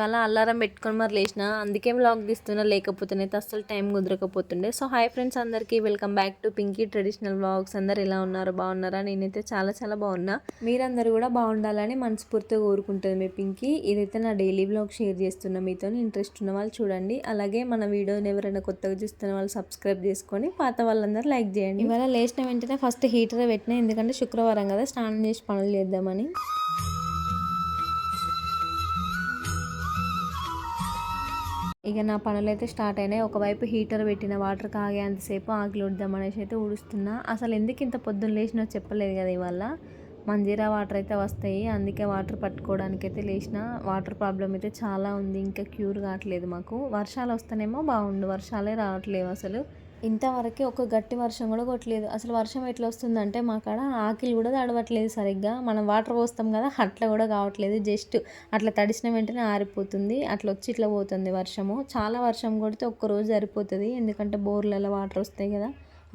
ఇవాళ అలారం పెట్టుకొని మరి లేచిన, అందుకే వ్లాగ్ తీస్తున్నా, లేకపోతేనైతే అస్సలు టైం కుదరకపోతుండే. సో హాయ్ ఫ్రెండ్స్ అందరికీ, welcome back to Pinky traditional vlogs. అందరు ఎలా ఉన్నారు, బాగున్నారా? నేనైతే చాలా చాలా బాగున్నా. మీరందరూ కూడా బాగుండాలని మనస్ఫూర్తిగా కోరుకుంటుంది మీ పింకీ. ఇదైతే నా డైలీ వ్లాగ్ షేర్ చేస్తున్నా మీతో. ఇంట్రెస్ట్ ఉన్న వాళ్ళు చూడండి, అలాగే మన వీడియోని ఎవరైనా కొత్తగా చూస్తున్న వాళ్ళు సబ్స్క్రైబ్ చేసుకొని, పాత వాళ్ళందరూ లైక్ చేయండి. ఇవాళ లేచిన వెంటనే ఫస్ట్ హీటర్ పెట్టినా, ఎందుకంటే శుక్రవారం కదా, స్నానం చేసి పనులు చేద్దామని. ఇక నా పనులు అయితే స్టార్ట్ అయినాయి. ఒకవైపు హీటర్ పెట్టిన, వాటర్ కాగేంతసేపు ఆకులు ఉడదామనేసి అయితే ఊడుస్తున్నా. అసలు ఎందుకు ఇంత పొద్దున్న లేచినా చెప్పలేదు కదా. ఇవాళ మంజీరా వాటర్ అయితే వస్తాయి, అందుకే వాటర్ పట్టుకోవడానికి అయితే లేచిన. వాటర్ ప్రాబ్లం అయితే చాలా ఉంది, ఇంకా క్యూర్ కావట్లేదు మాకు. వర్షాలు వస్తేనేమో బాగుండు, వర్షాలే రావట్లేవు అసలు. ఇంతవరకు ఒక గట్టి వర్షం కూడా కొట్టలేదు. అసలు వర్షం ఎట్లా వస్తుందంటే, మా కాడ ఆకిలి కూడా తడవట్లేదు సరిగ్గా. మనం వాటర్ పోస్తాం కదా, అట్లా కూడా కావట్లేదు. జస్ట్ అట్లా తడిసిన వెంటనే ఆరిపోతుంది, అట్లా వచ్చి ఇట్లా పోతుంది వర్షము. చాలా వర్షం కొడితే ఒక్కరోజు సరిపోతుంది, ఎందుకంటే బోర్లలో వాటర్ వస్తాయి కదా,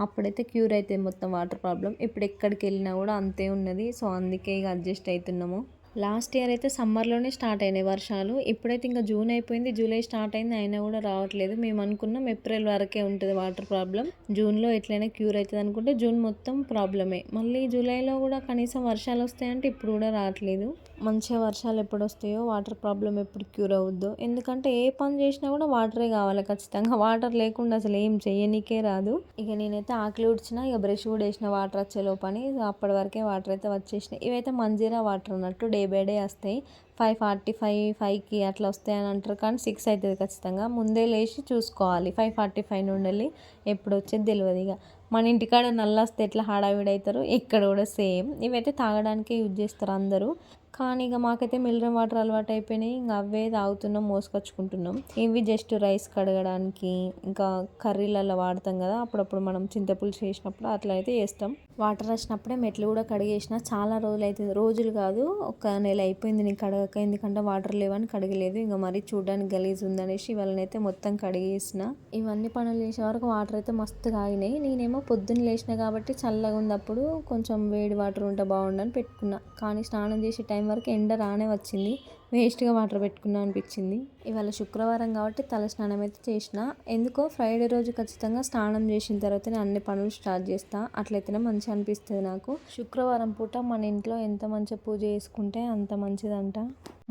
అప్పుడైతే క్యూర్ అవుతుంది మొత్తం వాటర్ ప్రాబ్లం. ఇప్పుడు ఎక్కడికి వెళ్ళినా కూడా అంతే ఉన్నది. సో అందుకే ఇక అడ్జస్ట్ అవుతున్నాము. లాస్ట్ ఇయర్ అయితే సమ్మర్లోనే స్టార్ట్ అయినాయి వర్షాలు. ఇప్పుడైతే ఇంకా జూన్ అయిపోయింది, జూలై స్టార్ట్ అయింది, అయినా కూడా రావట్లేదు. మేము అనుకున్నాం ఏప్రిల్ వరకే ఉంటుంది వాటర్ ప్రాబ్లం, జూన్లో ఎట్లయినా క్యూర్ అవుతుంది అనుకుంటే జూన్ మొత్తం ప్రాబ్లమే. మళ్ళీ జూలైలో కూడా కనీసం వర్షాలు వస్తాయంటే ఇప్పుడు కూడా రావట్లేదు. మంచిగా వర్షాలు ఎప్పుడు వస్తాయో, వాటర్ ప్రాబ్లం ఎప్పుడు క్యూర్ అవుద్దో. ఎందుకంటే ఏ పని చేసినా కూడా వాటరే కావాలి ఖచ్చితంగా. వాటర్ లేకుండా అసలు ఏం చేయనీకే రాదు. ఇక నేనైతే ఆకలి ఉడిచిన, ఇక బ్రష్ కూడా వేసిన వాటర్ వచ్చే లోపని. అప్పటి వరకే వాటర్ అయితే వచ్చేసినాయి. ఇవైతే మంజీరా వాటర్ అన్నట్టు, డే బై డే వస్తాయి. 5:45, 5కి అట్లా వస్తాయని అంటారు, కానీ 6 అవుతుంది ఖచ్చితంగా. ముందే లేచి చూసుకోవాలి, 5:45 నుండి ఎప్పుడు వచ్చేది తెలియదు. ఇక మన ఇంటికాడ నల్ల వస్తే ఎట్లా హడావిడి అవుతారు, ఇక్కడ కూడా సేమ్. ఇవైతే తాగడానికే యూజ్ చేస్తారు అందరూ, కానీ ఇక మాకైతే మినరల్ వాటర్ అలవాటు అయిపోయినాయి. ఇంకా అవే తాగుతున్నాం, మోసుకొచ్చుకుంటున్నాం. ఇవి జస్ట్ రైస్ కడగడానికి, ఇంకా కర్రీలలో వాడతాం కదా, అప్పుడప్పుడు మనం చింతపులుసు చేసినప్పుడు అట్లా అయితే చేస్తాం. వాటర్ వచ్చినప్పుడే మెట్లు కూడా కడిగేసిన. చాలా రోజులు అవుతుంది, రోజులు కాదు, ఒక నెల అయిపోయింది నేను కడగక. ఎందుకంటే వాటర్ లేవని కడగలేదు. ఇంకా మరీ చూడడానికి గలీజ్ ఉందనేసి ఇవాళనైతే మొత్తం కడిగేసిన. ఇవన్నీ పనులు చేసే వరకు వాటర్ అయితే మస్తు కాగినాయి. నేనేమో పొద్దున్న లేచిన కాబట్టి చల్లగా ఉంది, అప్పుడు కొంచెం వేడి వాటర్ ఉంటే బాగుండని పెట్టుకున్నా. కానీ స్నానం చేసే టైం వరకు ఎండ రానే వచ్చింది, వేస్ట్గా వాటర్ పెట్టుకున్నా అనిపించింది. ఇవాళ శుక్రవారం కాబట్టి తల స్నానం అయితే చేసిన. ఎందుకో ఫ్రైడే రోజు ఖచ్చితంగా స్నానం చేసిన తర్వాత నేను అన్ని పనులు స్టార్ట్ చేస్తా, అట్లయితేనే మంచిగా అనిపిస్తుంది నాకు. శుక్రవారం పూట మన ఇంట్లో ఎంత మంచిగా పూజ చేసుకుంటే అంత మంచిదంట.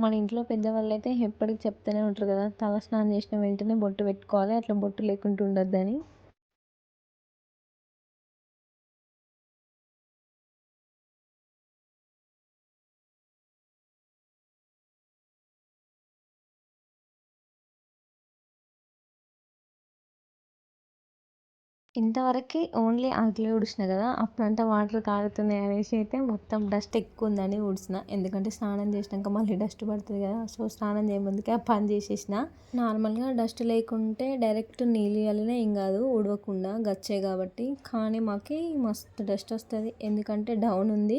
మన ఇంట్లో పెద్దవాళ్ళు అయితే ఎప్పటికి చెప్తూనే ఉంటారు కదా, తల స్నానం చేసిన వెంటనే బొట్టు పెట్టుకోవాలి, అట్లా బొట్టు లేకుండా ఉండొద్దని. ఇంతవరకు ఓన్లీ ఆకలి ఊడిసిన కదా, అప్పుడంతా వాటర్ కాగుతున్నాయి అనేసి అయితే మొత్తం డస్ట్ ఎక్కువ ఉందని ఊడిసిన. ఎందుకంటే స్నానం చేసినాక మళ్ళీ డస్ట్ పడుతుంది కదా, సో స్నానం చేయముందుకే ఆ పని చేసేసిన. నార్మల్గా డస్ట్ లేకుంటే డైరెక్ట్ నీళ్ళు వెళ్ళినా ఏం కాదు, ఊడవకుండా గచ్చే కాబట్టి. కానీ మాకు మస్తు డస్ట్ వస్తుంది, ఎందుకంటే డౌన్ ఉంది,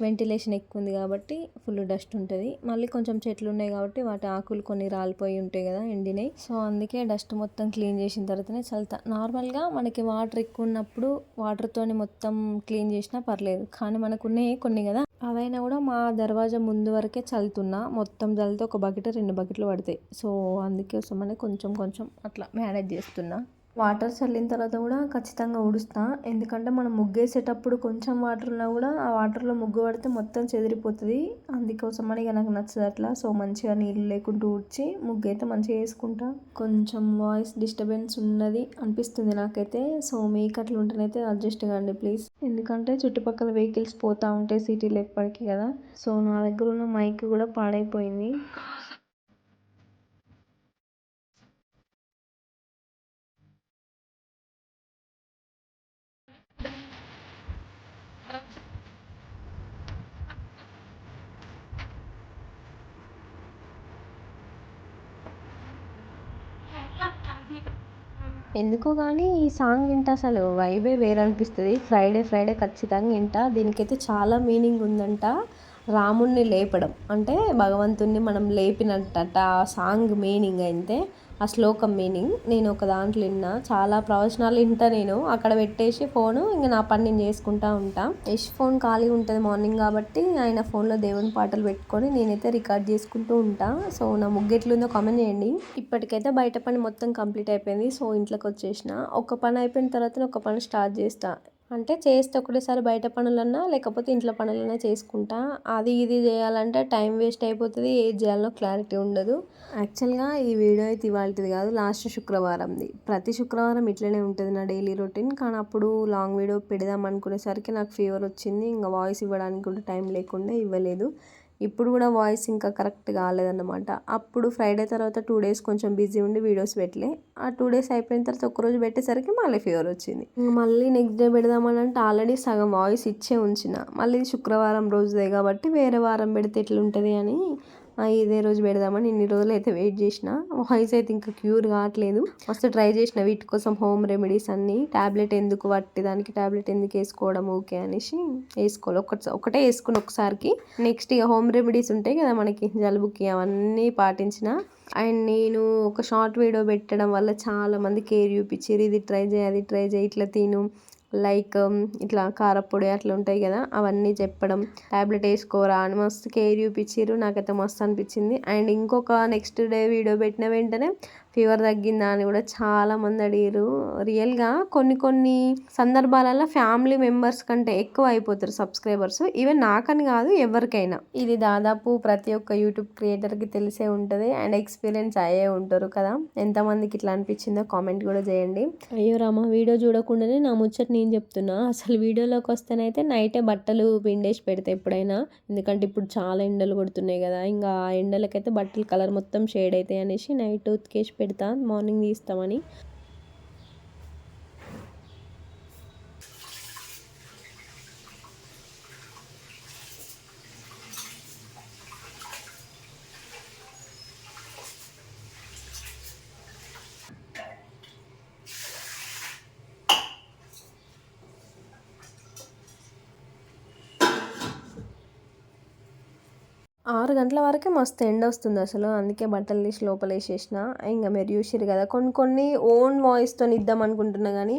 వెంటిలేషన్ ఎక్కువ ఉంది కాబట్టి ఫుల్ డస్ట్ ఉంటుంది. మళ్ళీ కొంచెం చెట్లు ఉన్నాయి కాబట్టి వాటి ఆకులు కొన్ని రాలిపోయి ఉంటాయి కదా, ఎండినాయి. సో అందుకే డస్ట్ మొత్తం క్లీన్ చేసిన తర్వాతనే చల్లుతా. నార్మల్గా మనకి వాటర్ ఎక్కువ ఉన్నప్పుడు వాటర్తోని మొత్తం క్లీన్ చేసినా పర్లేదు, కానీ మనకున్నాయి కొన్ని కదా, అవైనా కూడా మా దర్వాజా ముందు వరకే చల్లుతున్నా. మొత్తం చల్లితే ఒక బకెట్ 2 బకెట్లు పడతాయి. సో అందుకోసమని కొంచెం కొంచెం అట్లా మేనేజ్ చేస్తున్నా. వాటర్ చల్లిన తర్వాత కూడా ఖచ్చితంగా ఊడుస్తా, ఎందుకంటే మనం ముగ్గేసేటప్పుడు కొంచెం వాటర్ ఉన్నా కూడా ఆ వాటర్లో ముగ్గు పడితే మొత్తం చెదిరిపోతుంది. అందుకోసమని ఇక నాకు నచ్చదు అట్లా. సో మంచిగా నీళ్ళు లేకుండా ఊడ్చి ముగ్గు అయితే మంచిగా వేసుకుంటా. కొంచెం వాయిస్ డిస్టర్బెన్స్ ఉన్నది అనిపిస్తుంది నాకైతే, సో మీకు అట్లా ఉంటేనైతే అడ్జస్ట్ కాండి ప్లీజ్. ఎందుకంటే చుట్టుపక్కల వెహికల్స్ పోతూ ఉంటాయి సిటీలో ఎప్పటికీ కదా. సో నా దగ్గర ఉన్న మైక్ కూడా పాడైపోయింది. ఎందుకో కానీ ఈ సాంగ్ వింటే అసలు వైబే వేరే అనిపిస్తుంది. ఫ్రైడే ఫ్రైడే ఖచ్చితంగా వింటా. దీనికైతే చాలా మీనింగ్ ఉందంట. రాముణ్ణి లేపడం అంటే భగవంతుణ్ణి మనం లేపినట్టట ఆ సాంగ్ మీనింగ్ అయితే. ఆ శ్లోకం మీనింగ్ నేను ఒక దాంట్లో విన్నా, చాలా ప్రవచనాలు వింటా నేను. అక్కడ పెట్టేసి ఫోను ఇంకా నా పని నేను చేసుకుంటా ఉంటా. యష్ ఫోన్ ఖాళీ ఉంటుంది మార్నింగ్ కాబట్టి ఆయన ఫోన్లో దేవుని పాటలు పెట్టుకొని నేనైతే రికార్డ్ చేసుకుంటూ ఉంటా. సో నా ముగ్గు ఎట్లుందో కామెంట్ చేయండి. ఇప్పటికైతే బయట పని మొత్తం కంప్లీట్ అయిపోయింది. సో ఇంట్లోకి వచ్చేసిన. ఒక పని అయిపోయిన తర్వాత ఒక పని స్టార్ట్ చేస్తా. అంటే చేస్తే ఒకటేసారి బయట పనులన్నా లేకపోతే ఇంట్లో పనులన్నా చేసుకుంటా. అది ఇది చేయాలంటే టైం వేస్ట్ అయిపోతుంది, ఏది చేయాలో క్లారిటీ ఉండదు. యాక్చువల్గా ఈ వీడియో అయితే ఇవాళది కాదు, లాస్ట్ శుక్రవారంది. ప్రతి శుక్రవారం ఇట్లనే ఉంటుంది నా డైలీ రొటీన్. కానీ అప్పుడు లాంగ్ వీడియో పెడదాం అనుకునేసరికి నాకు ఫీవర్ వచ్చింది. ఇంకా వాయిస్ ఇవ్వడానికి కూడా టైం లేకుండా ఇవ్వలేదు. ఇప్పుడు కూడా వాయిస్ ఇంకా కరెక్ట్ కాలేదన్నమాట. అప్పుడు ఫ్రైడే తర్వాత 2 డేస్ కొంచెం బిజీ ఉండి వీడియోస్ పెట్టలే. ఆ 2 డేస్ అయిపోయిన తర్వాత ఒక్కరోజు పెట్టేసరికి మళ్ళీ ఫీవర్ వచ్చింది. మళ్ళీ నెక్స్ట్ డే పెడదామని అంటే ఆల్రెడీ సగం వాయిస్ ఇచ్చే ఉంచిన. మళ్ళీ శుక్రవారం రోజుదే కాబట్టి వేరే వారం పెడితే ఎట్లుంటుంది అని ఇదే రోజు పెడదామని ఇన్ని రోజులు అయితే వెయిట్ చేసిన. వాయిస్ అయితే ఇంకా క్యూర్ కావట్లేదు. మస్తు ట్రై చేసిన వీటి కోసం హోమ్ రెమెడీస్ అన్నీ. ట్యాబ్లెట్ ఎందుకు పట్టి దానికి ట్యాబ్లెట్ ఎందుకు వేసుకోవడం ఓకే అనేసి వేసుకోవాలి. ఒకటే వేసుకుని ఒకసారికి. నెక్స్ట్ ఇక హోమ్ రెమెడీస్ ఉంటాయి కదా మనకి జలుబుకి, అవన్నీ పాటించిన. అండ్ నేను ఒక షార్ట్ వీడియో పెట్టడం వల్ల చాలామంది కేర్ చూపించారు. ఇది ట్రై చేయి, అది ట్రై చేయి, ఇట్లా తిను, లైక్ ఇట్లా కారపొడి అట్లా ఉంటాయి కదా అవన్నీ చెప్పడం, ట్యాబ్లెట్ వేసుకోరా అని మస్తు కేర్ చూపించారు. నాకైతే మస్తు అనిపించింది. అండ్ ఇంకొక నెక్స్ట్ డే వీడియో పెట్టిన వెంటనే ఫీవర్ తగ్గిందా అని కూడా చాలామంది అడిగారు. రియల్గా కొన్ని సందర్భాలలో ఫ్యామిలీ మెంబర్స్ కంటే ఎక్కువ అయిపోతారు సబ్స్క్రైబర్స్. ఈవెన్ నాకని కాదు, ఎవరికైనా. ఇది దాదాపు ప్రతి ఒక్క యూట్యూబ్ క్రియేటర్కి తెలిసే ఉంటుంది అండ్ ఎక్స్పీరియన్స్ అయ్యే ఉంటారు కదా. ఎంతమందికి ఇట్లా అనిపించిందో కామెంట్ కూడా చేయండి. అయ్యో రామ, వీడియో చూడకుండానే నా ముచ్చట నేను చెప్తున్నా. అసలు వీడియోలోకి వస్తేనైతే నైటే బట్టలు పిండేసి పెడతా ఎప్పుడైనా. ఎందుకంటే ఇప్పుడు చాలా ఎండలు కొడుతున్నాయి కదా. ఇంకా ఆ ఎండలకైతే బట్టలు కలర్ మొత్తం షేడ్ అవుతాయి అనేసి నైట్ ఉతికేసి పెడతా, మార్నింగ్ తీస్తామని. ఆరు గంటల వరకే మస్తు ఎండ వస్తుంది అసలు. అందుకే బట్టలు తీసి లోపల వేసేసిన. ఇంకా మీరు చూసిరు కదా, కొన్ని ఓన్ వాయిస్తో ఇద్దాం అనుకుంటున్నా కానీ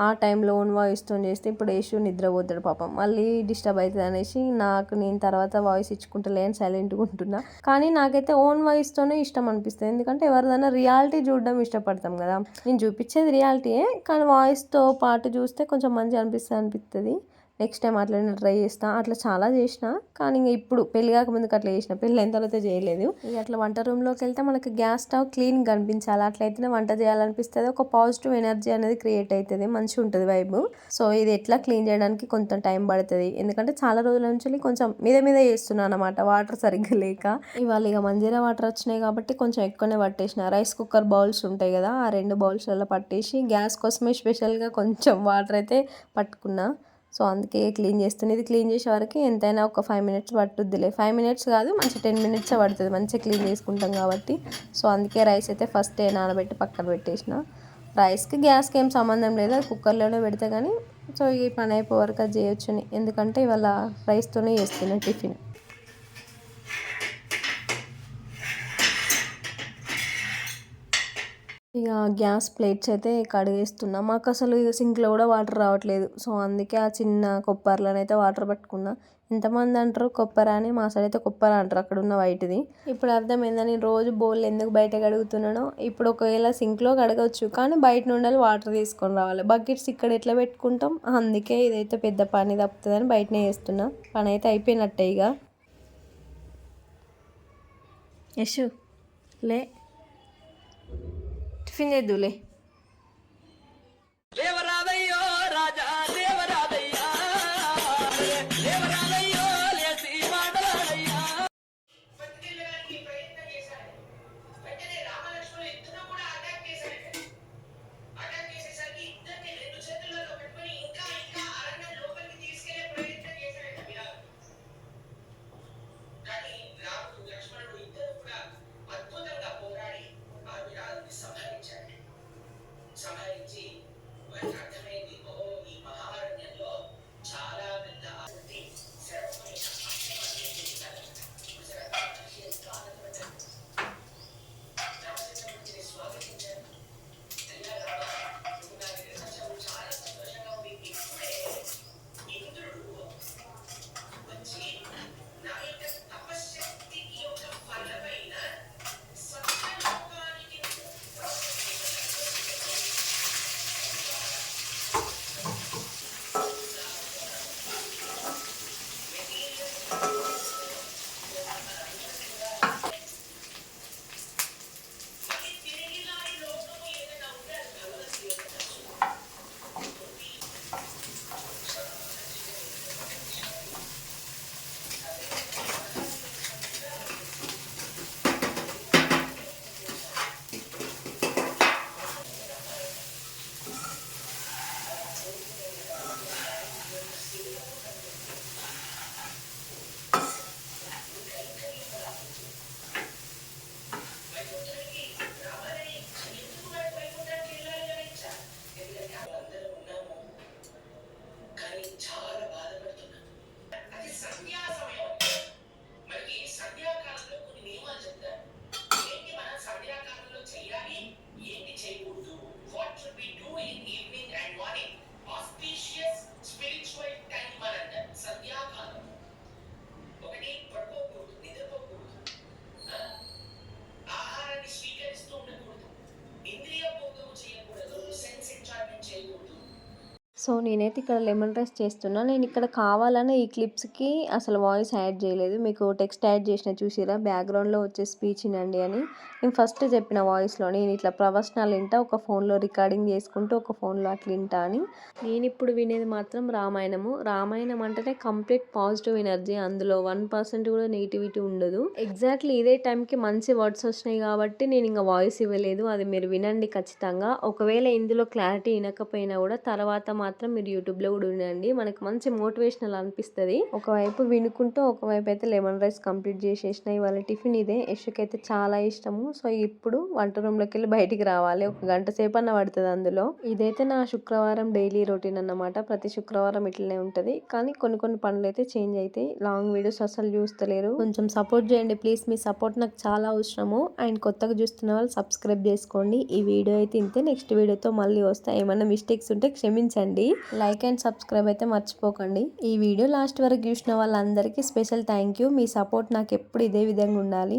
ఆ టైంలో ఓన్ వాయిస్తో చేస్తే ఇప్పుడు వేసి నిద్రపోతాడు పాపం, మళ్ళీ డిస్టర్బ్ అవుతుంది అనేసి నేను తర్వాత వాయిస్ ఇచ్చుకుంటలే అని సైలెంట్గా ఉంటున్నా. కానీ నాకైతే ఓన్ వాయిస్తోనే ఇష్టం అనిపిస్తుంది. ఎందుకంటే ఎవరిదైనా రియాలిటీ చూడడం ఇష్టపడతాం కదా. నేను చూపించేది రియాలిటీయే కానీ వాయిస్తో పాటు చూస్తే కొంచెం మంచిగా అనిపిస్తుంది. నెక్స్ట్ టైం అట్లనే ట్రై చేస్తా. అట్లా చాలా చేసిన కానీ ఇంకా ఇప్పుడు పెళ్ళి కాకముందుకు అట్లా చేసిన, పెళ్ళి అయిన తర్వాత చేయలేదు. ఇక అట్లా వంట రూమ్లోకి వెళ్తే మనకి గ్యాస్ స్టవ్ క్లీన్ కనిపించాలి. అట్లయితేనే వంట చేయాలనిపిస్తుంది. ఒక పాజిటివ్ ఎనర్జీ అనేది క్రియేట్ అవుతుంది, మంచిగా ఉంటుంది వైబ్. సో ఇది ఎట్లా క్లీన్ చేయడానికి కొంచెం టైం పడుతుంది. ఎందుకంటే చాలా రోజుల నుంచి కొంచెం మీద చేస్తున్నాను అనమాట, వాటర్ సరిగ్గా లేక. ఇవాళ ఇక మంజీరా వాటర్ వచ్చినాయి కాబట్టి కొంచెం ఎక్కువనే పట్టేసిన. రైస్ కుక్కర్ బౌల్స్ ఉంటాయి కదా, ఆ 2 బౌల్స్లలో పట్టేసి గ్యాస్ కోసమే స్పెషల్గా కొంచెం వాటర్ అయితే పట్టుకున్నా. సో అందుకే క్లీన్ చేస్తుంది. ఇది క్లీన్ చేసే వరకు ఎంతైనా ఒక 5 మినిట్స్ పట్టుద్దిలే. 5 మినిట్స్ కాదు, మంచి 10 మినిట్స్ పడుతుంది మంచిగా క్లీన్ చేసుకుంటాం కాబట్టి. సో అందుకే రైస్ అయితే ఫస్ట్ నానబెట్టి పక్కన పెట్టేసిన. రైస్కి గ్యాస్కి ఏం సంబంధం లేదు, అది కుక్కర్లోనే పెడితే కానీ. సో ఈ పని అయిపోయే వరకు అది చేయొచ్చుని, ఎందుకంటే ఇవాళ రైస్తోనే చేస్తున్నా టిఫిన్. ఇక గ్యాస్ ప్లేట్స్ అయితే కడిగేస్తున్నా. మాకు అసలు ఇక సింక్లో కూడా వాటర్ రావట్లేదు. సో అందుకే ఆ చిన్న కొప్పర్లోనైతే వాటర్ పట్టుకున్నా. ఎంతమంది అంటారు కొప్పర అని, మా సైడ్ అయితే కొప్పర అంటారు అక్కడ ఉన్న వైట్ది. ఇప్పుడు అర్థమైందా నేను రోజు బౌల్ ఎందుకు బయట కడుగుతున్నానో. ఇప్పుడు ఒకవేళ సింక్లో కడగవచ్చు కానీ బయట నుండి వాటర్ తీసుకొని రావాలి. బకెట్స్ ఇక్కడ ఎట్లా పెట్టుకుంటాం, అందుకే ఇదైతే పెద్ద పని తప్పుతుందని బయటనే చేస్తున్నా. పని అయితే అయిపోయినట్టే ఇక. యశు లే, టిఫిన్ చేద్దులే. సో నేనైతే ఇక్కడ లెమన్ రైస్ చేస్తున్నా. నేను ఇక్కడ కావాలనే ఈ క్లిప్స్కి అసలు వాయిస్ యాడ్ చేయలేదు. మీకు టెక్స్ట్ యాడ్ చేసిన చూసిరా, బ్యాక్గ్రౌండ్లో వచ్చే స్పీచ్ వినండి అని. నేను ఫస్ట్ చెప్పిన వాయిస్లో నేను ఇట్లా ప్రవచనాలు వింటా, ఒక ఫోన్లో రికార్డింగ్ చేసుకుంటూ ఒక ఫోన్లో అట్లా వింటా అని. నేను ఇప్పుడు వినేది మాత్రం రామాయణము. రామాయణం అంటేనే కంప్లీట్ పాజిటివ్ ఎనర్జీ, అందులో 1% కూడా నెగిటివిటీ ఉండదు. ఎగ్జాక్ట్లీ ఇదే టైంకి మంచి వర్డ్స్ వచ్చినాయి కాబట్టి నేను ఇంకా వాయిస్ ఇవ్వలేదు. అది మీరు వినండి ఖచ్చితంగా. ఒకవేళ ఇందులో క్లారిటీ వినకపోయినా కూడా తర్వాత మాత్రం మీరు యూట్యూబ్లో కూడా వినండి, మనకు మంచి మోటివేషనల్ అనిపిస్తుంది. ఒకవైపు వినుకుంటూ ఒకవైపు అయితే లెమన్ రైస్ కంప్లీట్ చేసేసిన. ఇవాళ టిఫిన్ ఇదే. యశ్కి అయితే చాలా ఇష్టము. సో ఇప్పుడు వంట రూమ్లోకి వెళ్ళి బయటికి రావాలి, ఒక గంట సేపు అన్న పడుతుంది అందులో. ఇదైతే నా శుక్రవారం డైలీ రొటీన్ అన్నమాట. ప్రతి శుక్రవారం ఇట్లనే ఉంటుంది, కానీ కొన్ని పనులు అయితే చేంజ్ అవుతాయి. లాంగ్ వీడియోస్ అసలు చూస్తలేరు, కొంచెం సపోర్ట్ చేయండి ప్లీజ్. మీ సపోర్ట్ నాకు చాలా అవసరము. అండ్ కొత్తగా చూస్తున్న వాళ్ళు సబ్స్క్రైబ్ చేసుకోండి. ఈ వీడియో అయితే ఇంతే, నెక్స్ట్ వీడియోతో మళ్ళీ వస్తాయి. ఏమైనా మిస్టేక్స్ ఉంటే క్షమించండి. లైక్ అండ్ సబ్స్క్రైబ్ అయితే మర్చిపోకండి. ఈ వీడియో లాస్ట్ వరకు చూసిన వాళ్ళందరికీ special thank you. Me support నాకు ఎప్పుడు ఇదే విధంగా ఉండాలి.